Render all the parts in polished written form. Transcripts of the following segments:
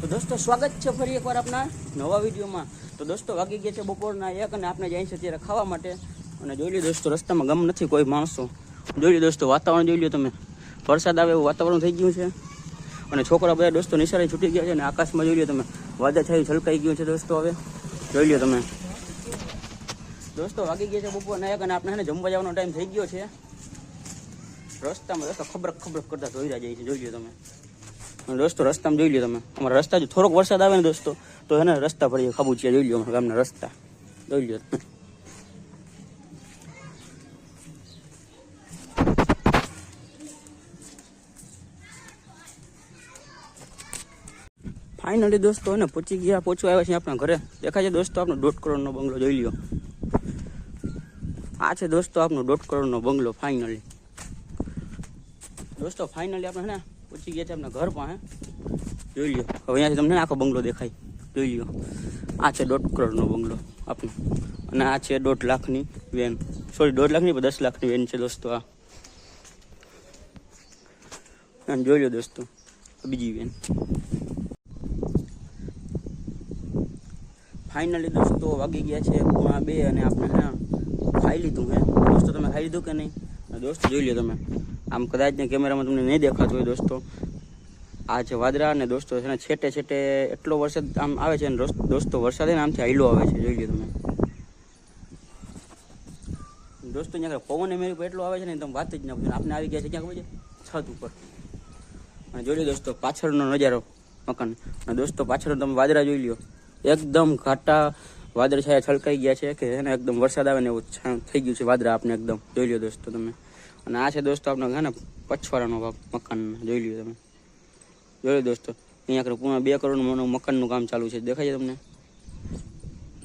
તો દોસ્તો સ્વાગત છે ફરી એકવાર આપના નવા વિડીયોમાં। તો દોસ્તો વાગી ગયા છે બપોરના 1 અને આપણે જાય છે અત્યારે ખાવા માટે। અને જોઈ લો દોસ્તો રસ્તામાં ગમ નથી કોઈ માણસો। જોઈ લો દોસ્તો વાતાવરણ જોઈ લો તમે, વરસાદ આવે એવું વાતાવરણ થઈ ગયું છે। અને છોકરા બધા દોસ્તો નિશાળે છૂટી ગયા છે અને આકાશમાં જોઈ લો તમે વાદળછાયું છલકાઈ ગયું છે દોસ્તો। હવે જોઈ લો તમે દોસ્તો વાગી ગયા છે બપોરના 1 અને આપણે છે ને જમવા જવાનો ટાઈમ થઈ ગયો છે। રસ્તામાં દોસ્તો ખબર કરતા ધોઈરા જાય છે, જોઈ લો તમે દોસ્તો। રસ્તામાં જોઈ લો તમે, અમારા રસ્તા જો થોડોક વરસાદ આવે ને દોસ્તો તો એને રસ્તા ભરી ખાબુચિયા જોઈ લો અમારા ગામના રસ્તા જોઈ લો તમે। ફાઇનલી દોસ્તો એને પહોંચવા આવ્યા છે આપણા ઘરે। દેખાય છે દોસ્તો આપણો 1.5 કરોડનો બંગલો, જોઈ લો। આ છે દોસ્તો આપણો 1.5 કરોડનો બંગલો ફાઇનલી દોસ્તો। ફાઇનલી આપણે ને પહોંચી ગયા છે આપણા ઘર પાસે, જોઈ લો। હવે અહીંયાથી તમને આખો બંગલો દેખાય, જોઈ લો। આ છે 1.5 કરોડનો બંગલો આપણો અને આ છે 1.5 લાખની વેન, સોરી 1.5 લાખની 10 લાખની વેન છે દોસ્તો આ। અને જોઈ લો દોસ્તો બીજી વેન। ફાઇનલી દોસ્તો વાગી ગયા છે 2:30 અને આપણે ખાઈ લીધું હે દોસ્તો। તમે ખાઈ લીધું કે નહીં દોસ્તો? જોઈ લો તમે, આમ કદાચ ને કેમેરામાં તમને નહીં દેખાતું હોય દોસ્તો, આ છે વાદળા અને દોસ્તો છે ને છેટે એટલો વરસાદ આમ આવે છે ને દોસ્તો વરસાદ એને આમથી હાઈલો આવે છે, જોઈ લો તમે દોસ્તો। અહીંયા પવન એમેરી પર એટલો આવે છે ને તમે વાત જ ના પૂછો। આપણે આવી ગયા છે ક્યાં ખબર છે? છત ઉપર। અને જોઈ લો દોસ્તો પાછળનો નજારો મકાન, અને દોસ્તો પાછળ તમે વાદળા જોઈ લો, એકદમ ઘાટા વાદળ છાયા છલકાઈ ગયા છે કે એને એકદમ વરસાદ આવે ને એવું થઈ ગયું છે વાદળા આપણે એકદમ, જોઈ લો દોસ્તો તમે। અને આ છે દોસ્તો આપણે છે ને પછવાડાનો ભાગ મકાન, જોઈ લો તમે જોઈ લો દોસ્તો। અહીંયા પૂના 2 કરોડનું મકાનનું કામ ચાલુ છે, દેખાય છે તમને?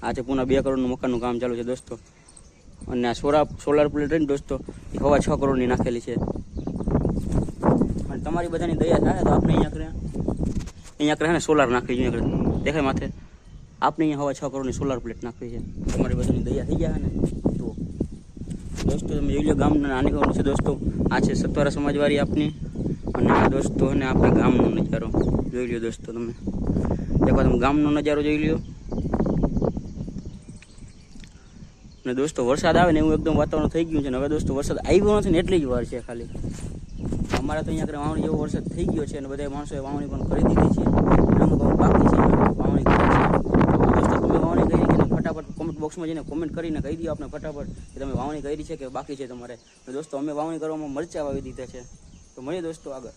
આ છે પૂના 2 કરોડનું મકાનનું કામ ચાલુ છે દોસ્તો। અને આ સોલાર પ્લેટ રહીને દોસ્તો એ 6.25 કરોડની નાખેલી છે। અને તમારી બધાની દયા થાય તો આપણે અહીંયા ને સોલાર નાખી છે, અહીંયા દેખાય માથે આપણે અહીંયા 6.25 કરોડની સોલાર પ્લેટ નાખવી છે। તમારી બધાની દયા થઈ ગયા ને તો દોસ્તો તમે જોઈ લો ગામના નાની ગામનું છે દોસ્તો। આ છે સતવારા સમાજવાળી આપની, અને આ દોસ્તો અને આપણે ગામનો નજારો જોઈ લો દોસ્તો તમે। એકવાર તમે ગામનો નજારો જોઈ લો। અને દોસ્તો વરસાદ આવે ને એવું એકદમ વાતાવરણ થઈ ગયું છે ને હવે દોસ્તો વરસાદ આવ્યો નથી ને એટલી જ વાર છે ખાલી। અમારા તો અહીંયા વાવણી જેવો વરસાદ થઈ ગયો છે અને બધા માણસોએ વાવણી પણ કરી દીધી છે, અમુક બાકી છે વાવણી કરી છે। દોસ્તો તમે વાવણી કરી કે ફટાફટ કોમેન્ટ બોક્સમાં જઈને કોમેન્ટ કરીને કહી દો આપણે ફટાફટ કે તમે વાવણી કરી છે કે બાકી છે તમારે। તો દોસ્તો અમે વાવણી કરવામાં મરચાં વાવી દીધા છે। તો મળીએ દોસ્તો આગળ।